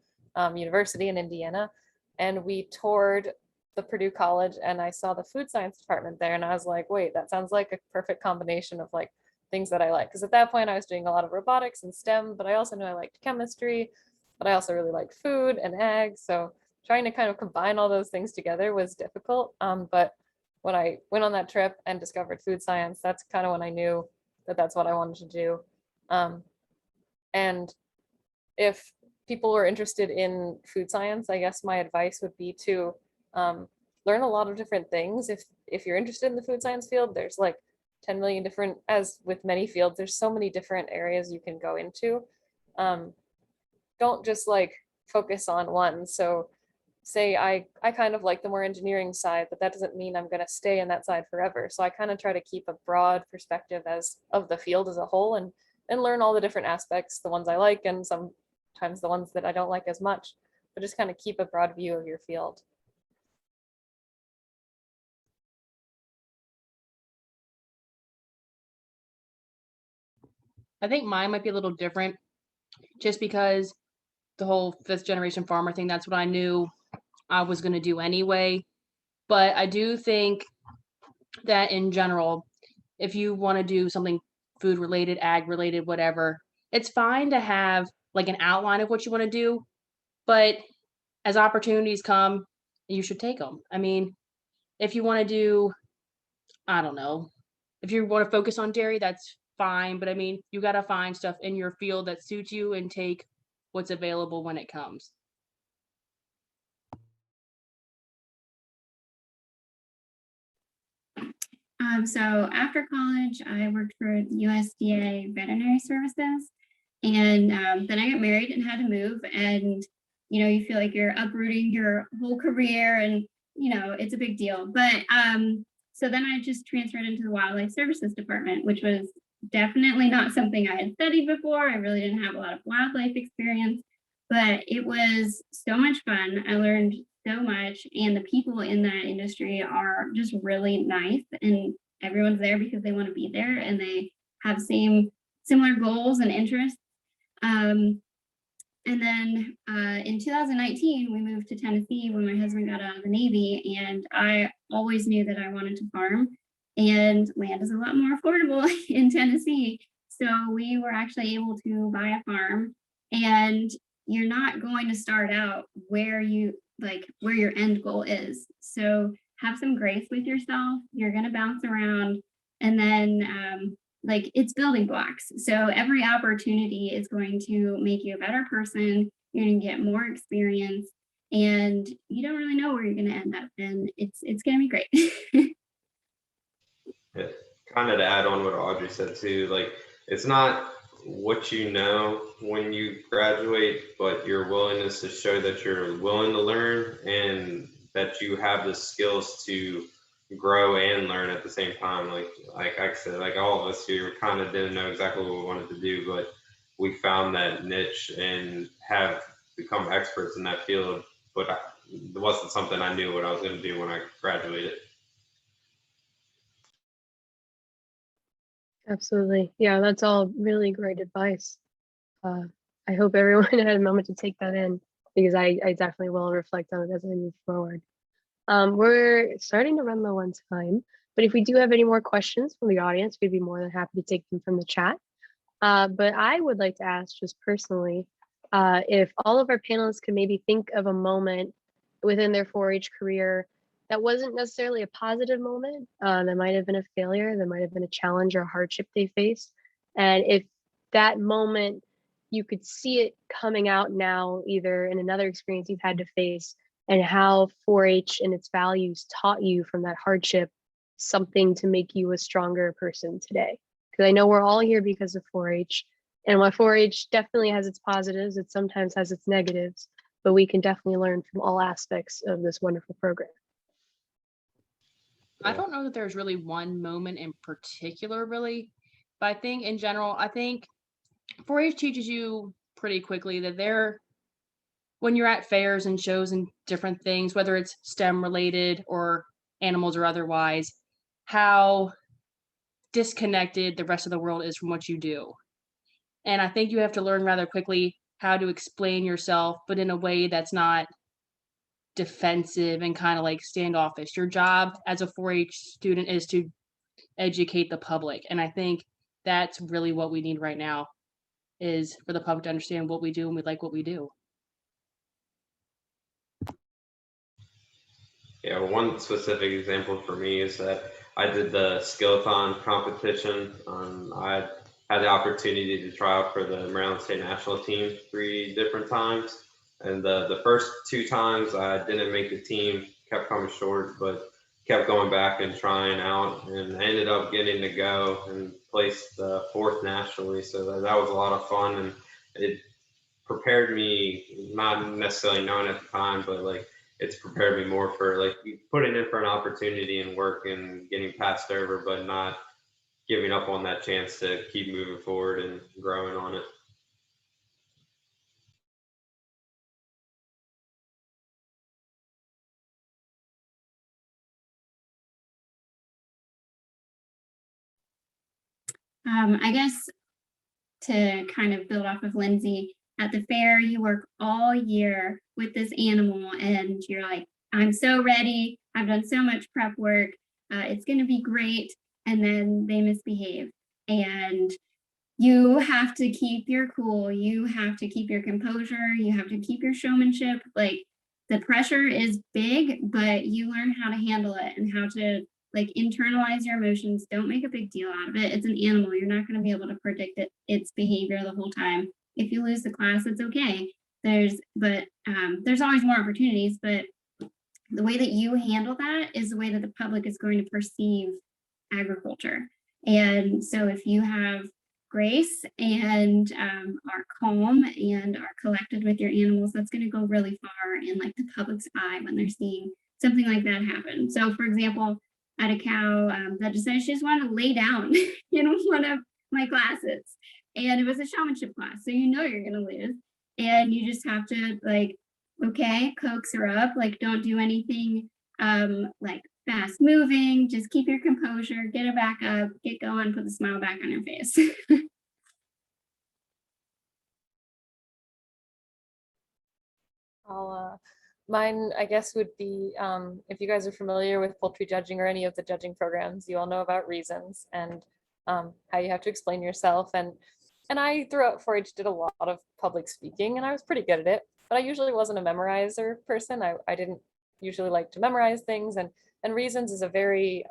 University in Indiana. And we toured the Purdue College, and I saw the food science department there, and I was like, wait, that sounds like a perfect combination of like things that I like. Because at that point I was doing a lot of robotics and STEM, but I also knew I liked chemistry, but I also really liked food and ag. So trying to kind of combine all those things together was difficult. But when I went on that trip and discovered food science, that's kind of when I knew that that's what I wanted to do. And if people were interested in food science, I guess my advice would be to learn a lot of different things. If you're interested in the food science field, there's like 10 million different, as with many fields, there's so many different areas you can go into. Don't just like focus on one. So say I kind of like the more engineering side, but that doesn't mean I'm going to stay in that side forever. So I kind of try to keep a broad perspective as of the field as a whole, and learn all the different aspects, the ones I like and sometimes the ones that I don't like as much, but just kind of keep a broad view of your field. I think mine might be a little different just because the whole fifth generation farmer thing, that's what I knew I was going to do anyway. But I do think that in general, if you want to do something food related, ag related, whatever, it's fine to have like an outline of what you want to do. But as opportunities come, you should take them. I mean, if you want to do, I don't know, if you want to focus on dairy, that's fine. But I mean, you got to find stuff in your field that suits you and take what's available when it comes. So after college, I worked for USDA Veterinary Services, and then I got married and had to move. And you feel like you're uprooting your whole career, and it's a big deal. But so then I just transferred into the Wildlife Services Department, which was definitely not something I had studied before. I really didn't have a lot of wildlife experience, but it was so much fun. I learned so much, and the people in that industry are just really nice, and everyone's there because they want to be there, and they have similar goals and interests. And then in 2019, we moved to Tennessee when my husband got out of the Navy, and I always knew that I wanted to farm, and land is a lot more affordable in Tennessee. So we were actually able to buy a farm, and you're not going to start out where your end goal is. So have some grace with yourself. You're going to bounce around, and then it's building blocks. So every opportunity is going to make you a better person. You're going to get more experience, and you don't really know where you're going to end up, and it's going to be great. Yeah, kind of to add on what Audrey said too, like it's not what you know when you graduate, but your willingness to show that you're willing to learn and that you have the skills to grow and learn at the same time. Like I said, like all of us here kind of didn't know exactly what we wanted to do, but we found that niche and have become experts in that field. But it wasn't something I knew what I was going to do when I graduated. Absolutely. Yeah, that's all really great advice. I hope everyone had a moment to take that in, because I definitely will reflect on it as I move forward. We're starting to run low on time, but if we do have any more questions from the audience, we'd be more than happy to take them from the chat. But I would like to ask just personally, if all of our panelists could maybe think of a moment within their 4-H career that wasn't necessarily a positive moment, that might have been a failure, that might have been a challenge or hardship they faced. And if that moment, you could see it coming out now, either in another experience you've had to face, and how 4-H and its values taught you from that hardship something to make you a stronger person today. Because I know we're all here because of 4-H, and while 4-H definitely has its positives, it sometimes has its negatives, but we can definitely learn from all aspects of this wonderful program. I don't know that there's really one moment in particular, really, but I think in general, 4-H teaches you pretty quickly that when you're at fairs and shows and different things, whether it's STEM related or animals or otherwise, how disconnected the rest of the world is from what you do. And I think you have to learn rather quickly how to explain yourself, but in a way that's not defensive and kind of like standoffish. Your job as a 4-H student is to educate the public. And I think that's really what we need right now, is for the public to understand what we do and we like what we do. Yeah, one specific example for me is that I did the skillathon competition. I had the opportunity to try out for the Maryland State National Team 3 different times. And the first 2 times I didn't make the team, kept coming short, but kept going back and trying out, and I ended up getting to go and placed 4th nationally. So that was a lot of fun, and it prepared me, not necessarily knowing at the time, but like it's prepared me more for like putting in for an opportunity and work and getting passed over, but not giving up on that chance to keep moving forward and growing on it. I guess to kind of build off of Lindsay, at the fair, you work all year with this animal and you're like, I'm so ready. I've done so much prep work. It's going to be great. And then they misbehave. And you have to keep your cool. You have to keep your composure. You have to keep your showmanship. Like, the pressure is big, but you learn how to handle it and how to like internalize your emotions. Don't make a big deal out of it. It's an animal. You're not going to be able to predict its behavior the whole time. If you lose the class, it's okay. There's always more opportunities, but the way that you handle that is the way that the public is going to perceive agriculture. And so if you have grace and are calm and are collected with your animals, that's going to go really far in like the public's eye when they're seeing something like that happen. So for example, I had a cow that decided she just wanted to lay down in one of my classes, and it was a showmanship class, so you know you're going to lose, and you just have to like, okay, coax her up, like don't do anything like fast moving, just keep your composure, get her back up, get going, put the smile back on her face. Mine, I guess, would be if you guys are familiar with poultry judging or any of the judging programs, you all know about reasons and how you have to explain yourself. And I throughout 4-H did a lot of public speaking, and I was pretty good at it, but I usually wasn't a memorizer person. I didn't usually like to memorize things, and reasons is a very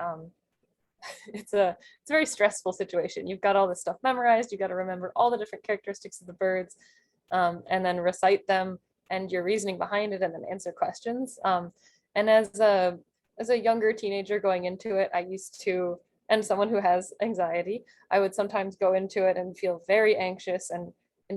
it's a very stressful situation. You've got all this stuff memorized, you got to remember all the different characteristics of the birds, and then recite them and your reasoning behind it, and then answer questions. And as a younger teenager going into it, I used to, and someone who has anxiety, I would sometimes go into it and feel very anxious and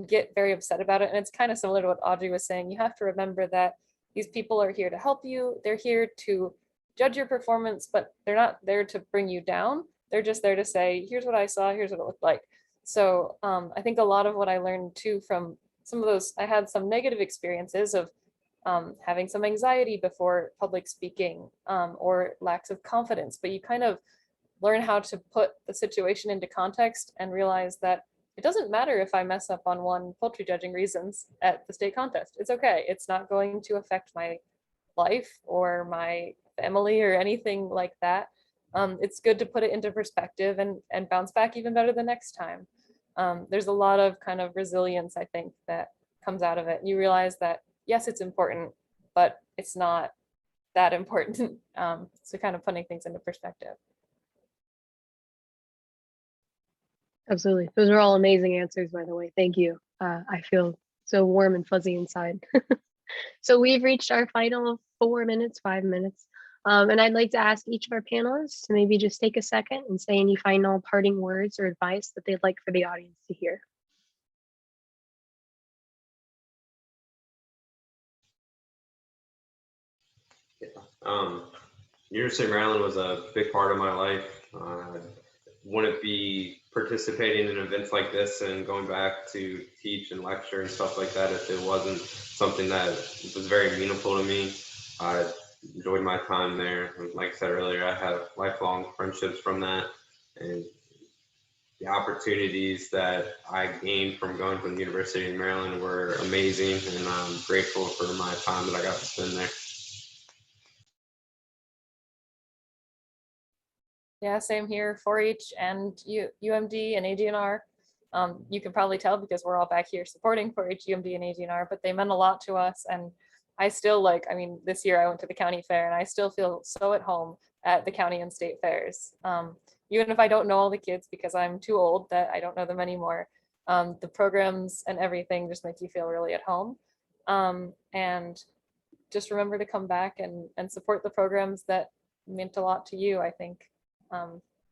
get very upset about it. And it's kind of similar to what Audrey was saying. You have to remember that these people are here to help you. They're here to judge your performance, but they're not there to bring you down. They're just there to say, here's what I saw, here's what it looked like. So I think a lot of what I learned too from some of those, I had some negative experiences of having some anxiety before public speaking or lacks of confidence, but you kind of learn how to put the situation into context and realize that it doesn't matter if I mess up on one poultry judging reasons at the state contest. It's okay. It's not going to affect my life or my family or anything like that. It's good to put it into perspective and bounce back even better the next time. There's a lot of kind of resilience, I think, that comes out of it. You realize that, yes, it's important, but it's not that important. So kind of putting things into perspective. Absolutely. Those are all amazing answers, by the way. Thank you. I feel so warm and fuzzy inside. So we've reached our final 5 minutes. And I'd like to ask each of our panelists to maybe just take a second and say any final parting words or advice that they'd like for the audience to hear. University of Maryland was a big part of my life. Wouldn't be participating in events like this and going back to teach and lecture and stuff like that if it wasn't something that was very meaningful to me. I enjoyed my time there. Like I said earlier, I have lifelong friendships from that, and the opportunities that I gained from going to the University of Maryland were amazing, and I'm grateful for my time that I got to spend there. Yeah, same here, 4-H and UMD and AGNR. You can probably tell because we're all back here supporting 4-H, UMD, and AGNR, but they meant a lot to us. And I still this year I went to the county fair and I still feel so at home at the county and state fairs. Even if I don't know all the kids because I'm too old that I don't know them anymore, the programs and everything just make you feel really at home. And just remember to come back and support the programs that meant a lot to you, I think.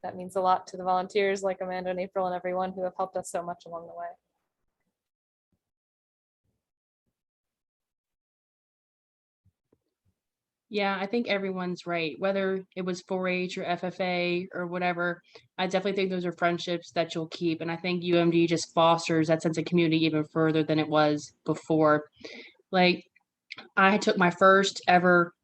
That means a lot to the volunteers like Amanda and April and everyone who have helped us so much along the way. Yeah, I think everyone's right. Whether it was 4-H or FFA or whatever, I definitely think those are friendships that you'll keep. And I think UMD just fosters that sense of community even further than it was before. Like, I took my first ever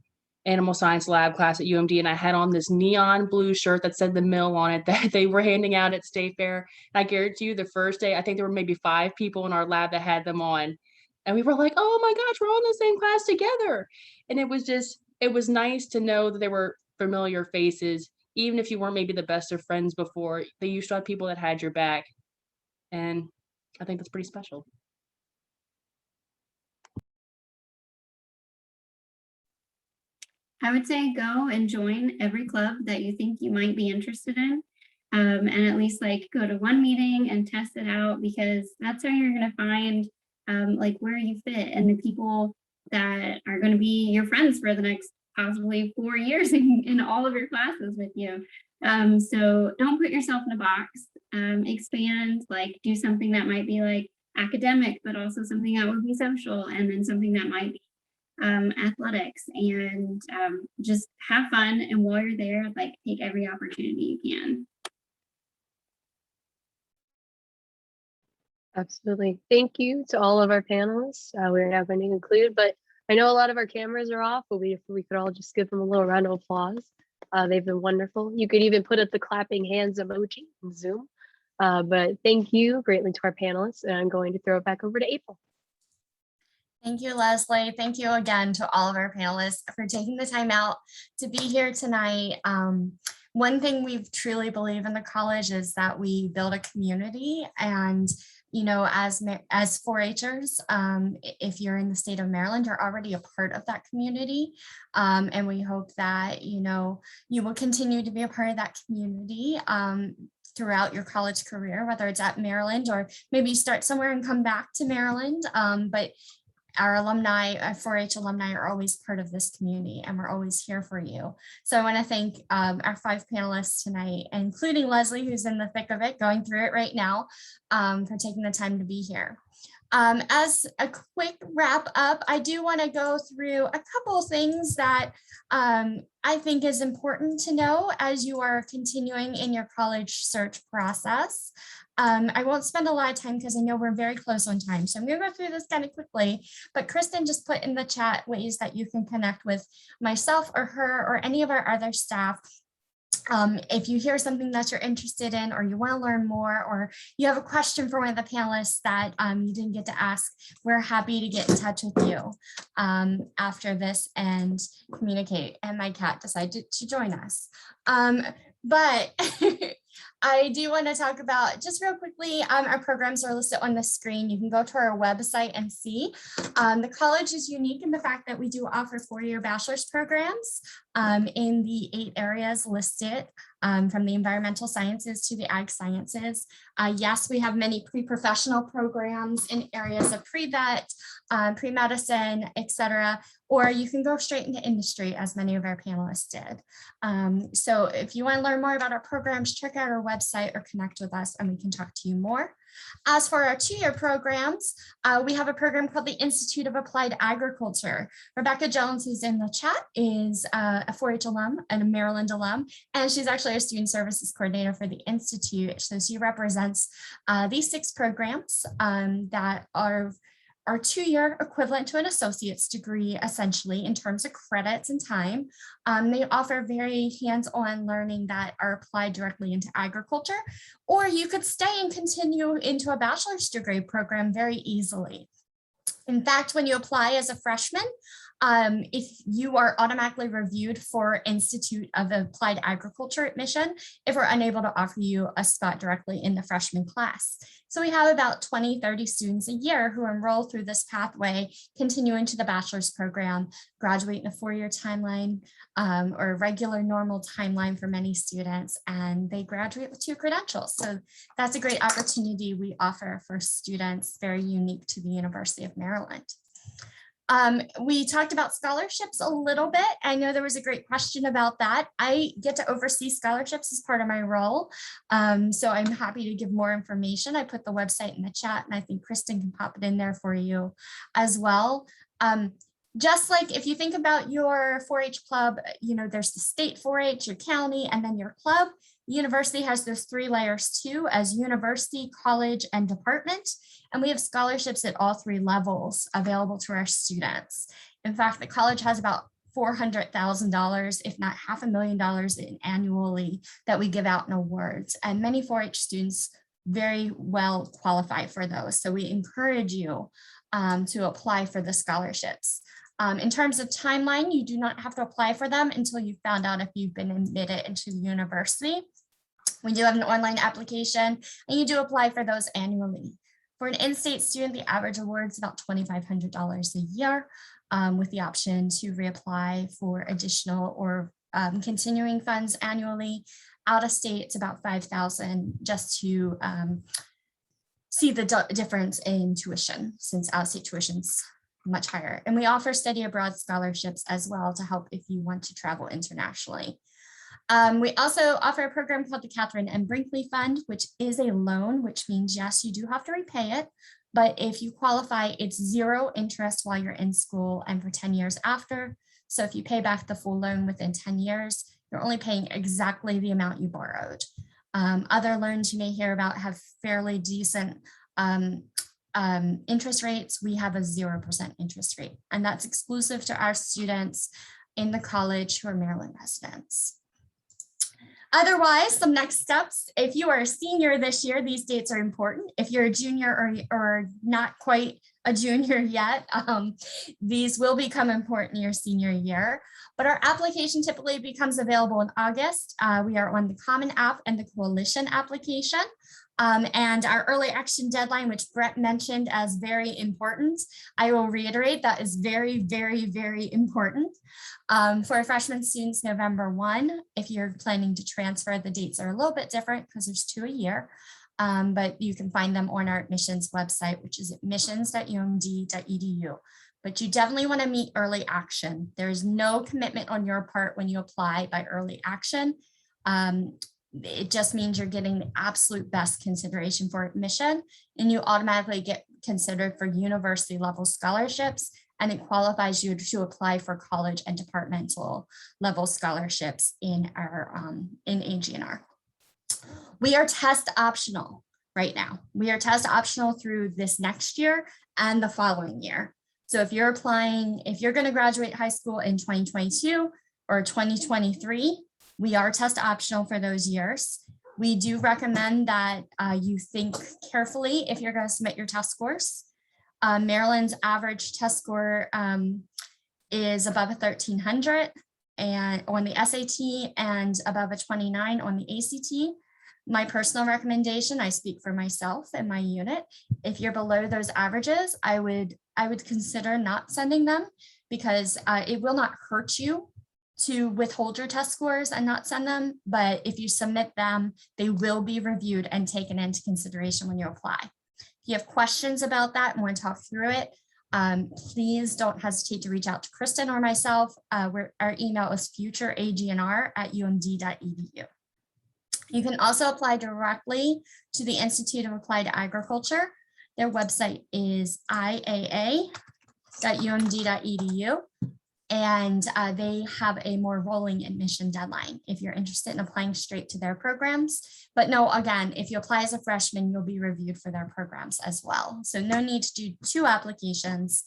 animal science lab class at UMD, and I had on this neon blue shirt that said the mill on it that they were handing out at State Fair. And I guarantee you the first day, I think there were maybe 5 people in our lab that had them on. And we were like, oh my gosh, we're all in the same class together. And it was nice to know that they were familiar faces, even if you weren't maybe the best of friends before, that you still had people that had your back. And I think that's pretty special. I would say go and join every club that you think you might be interested in. And at least like go to one meeting and test it out, because that's how you're going to find like where you fit and the people that are going to be your friends for the next possibly 4 years in all of your classes with you. So don't put yourself in a box, expand, like do something that might be like academic, but also something that would be social, and then something that might be athletics, and just have fun. And while you're there, like take every opportunity you can. Absolutely. Thank you to all of our panelists. We're now going to conclude, but I know a lot of our cameras are off, but if we could all just give them a little round of applause. They've been wonderful. You could even put up the clapping hands emoji in Zoom. But thank you greatly to our panelists, and I'm going to throw it back over to April. Thank you, Leslie. Thank you again to all of our panelists for taking the time out to be here tonight. One thing we truly believe in the college is that we build a community, and you know, as 4-Hers, if you're in the state of Maryland, you're already a part of that community. And we hope that, you know, you will continue to be a part of that community throughout your college career, whether it's at Maryland or maybe you start somewhere and come back to Maryland. But our alumni, our 4-H alumni are always part of this community, and we're always here for you. So I want to thank our 5 panelists tonight, including Leslie, who's in the thick of it, going through it right now, for taking the time to be here. As a quick wrap up, I do want to go through a couple of things that I think is important to know as you are continuing in your college search process. I won't spend a lot of time because I know we're very close on time, so I'm going to go through this kind of quickly, but Kristen just put in the chat ways that you can connect with myself or her or any of our other staff. If you hear something that you're interested in, or you want to learn more, or you have a question for one of the panelists that you didn't get to ask, we're happy to get in touch with you after this and communicate. And my cat decided to join us. But I do want to talk about, just real quickly, our programs are listed on the screen. You can go to our website and see. The college is unique in the fact that we do offer 4-year bachelor's programs in the 8 areas listed, from the environmental sciences to the ag sciences. Yes, we have many pre-professional programs in areas of pre-vet, pre-medicine, etc. Or you can go straight into industry, as many of our panelists did. So if you want to learn more about our programs, check out our website or connect with us and we can talk to you more. As for our 2-year programs, we have a program called the Institute of Applied Agriculture. Rebecca Jones, who's in the chat, is a 4-H alum and a Maryland alum, and she's actually a student services coordinator for the Institute. So she represents these 6 programs that are 2-year equivalent to an associate's degree, essentially, in terms of credits and time. They offer very hands-on learning that are applied directly into agriculture, or you could stay and continue into a bachelor's degree program very easily. In fact, when you apply as a freshman, if you are automatically reviewed for Institute of Applied Agriculture admission, if we're unable to offer you a spot directly in the freshman class. So we have about 20-30 students a year who enroll through this pathway, continue into the bachelor's program, graduate in a 4-year timeline, or a regular normal timeline for many students, and they graduate with 2 credentials. So that's a great opportunity we offer for students, very unique to the University of Maryland. We talked about scholarships a little bit. I know there was a great question about that. I get to oversee scholarships as part of my role. So I'm happy to give more information. I put the website in the chat, and I think Kristen can pop it in there for you as well. Just like if you think about your 4-H club, you know, there's the state 4-H, your county, and then your club. University has those 3 layers too, as university, college, and department. And we have scholarships at all 3 levels available to our students. In fact, the college has about $400,000, if not $500,000 annually that we give out in awards. And many 4-H students very well qualify for those. So we encourage you to apply for the scholarships. In terms of timeline, you do not have to apply for them until you found out if you've been admitted into the university. We do have an online application, and you do apply for those annually. For an in-state student, the average award is about $2,500 a year, with the option to reapply for additional or continuing funds annually. Out of state, it's about $5,000, just to see the difference in tuition, since out-of-state tuition's much higher. And we offer study abroad scholarships as well to help if you want to travel internationally. We also offer a program called the Catherine M. Brinkley Fund, which is a loan, which means, yes, you do have to repay it, but if you qualify, it's 0 interest while you're in school and for 10 years after. So if you pay back the full loan within 10 years, you're only paying exactly the amount you borrowed. Other loans you may hear about have fairly decent interest rates. We have a 0% interest rate, and that's exclusive to our students in the college who are Maryland residents. Otherwise, some next steps: if you are a senior this year, these dates are important. If you're a junior or not quite a junior yet, these will become important in your senior year. But our application typically becomes available in August. We are on the Common App and the Coalition application. And our early action deadline, which Brett mentioned as very important, I will reiterate that is very, very, very important. For our freshman students, November 1. If you're planning to transfer, the dates are a little bit different because there's 2 a year, but you can find them on our admissions website, which is admissions.umd.edu. But you definitely want to meet early action. There's no commitment on your part when you apply by early action. It just means you're getting the absolute best consideration for admission, and you automatically get considered for university level scholarships, and it qualifies you to apply for college and departmental level scholarships in our in AGNR. We are test optional right now. We are test optional through this next year and the following year. So if you're applying, if you're going to graduate high school in 2022 or 2023, we are test optional for those years. We do recommend that you think carefully if you're going to submit your test scores. Maryland's average test score is above a 1300 and on the SAT and above a 29 on the ACT. My personal recommendation, I speak for myself and my unit, if you're below those averages, I would consider not sending them, because it will not hurt you to withhold your test scores and not send them, but if you submit them, they will be reviewed and taken into consideration when you apply. If you have questions about that and want to talk through it, please don't hesitate to reach out to Kristen or myself. Our email is futureagnr@umd.edu. You can also apply directly to the Institute of Applied Agriculture. Their website is iaa.umd.edu. And they have a more rolling admission deadline if you're interested in applying straight to their programs. But no, again, if you apply as a freshman, you'll be reviewed for their programs as well. So no need to do 2 applications.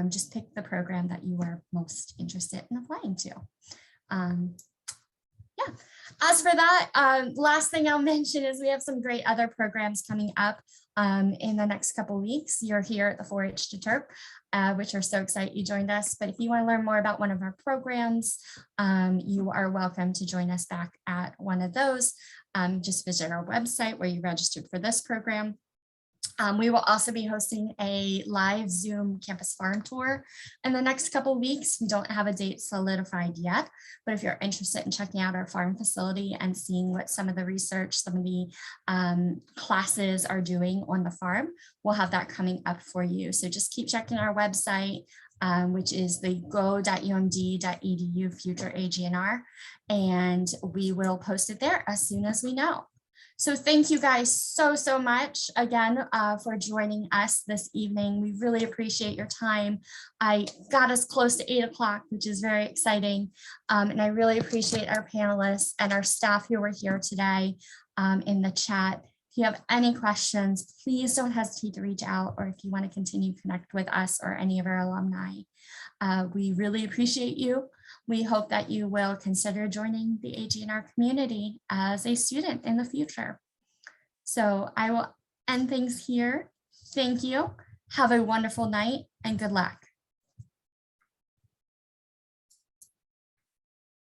Just pick the program that you are most interested in applying to. Yeah, as for that, last thing I'll mention is we have some great other programs coming up in the next couple of weeks. You're here at the 4-H to Terp, which are so excited you joined us. But if you want to learn more about one of our programs, you are welcome to join us back at one of those. Just visit our website where you registered for this program. We will also be hosting a live Zoom campus farm tour in the next couple of weeks. We don't have a date solidified yet, but if you're interested in checking out our farm facility and seeing what some of the research, some of the classes are doing on the farm, we'll have that coming up for you. So just keep checking our website, which is the go.umd.edu future AGNR, and we will post it there as soon as we know. So thank you guys so much again for joining us this evening. We really appreciate your time. I got us close to 8 o'clock, which is very exciting. And I really appreciate our panelists and our staff who were here today in the chat. If you have any questions, please don't hesitate to reach out, or if you want to continue to connect with us or any of our alumni. We really appreciate you. we hope that you will consider joining the AGNR community as a student in the future. So I will end things here. Thank you. Have a wonderful night and good luck.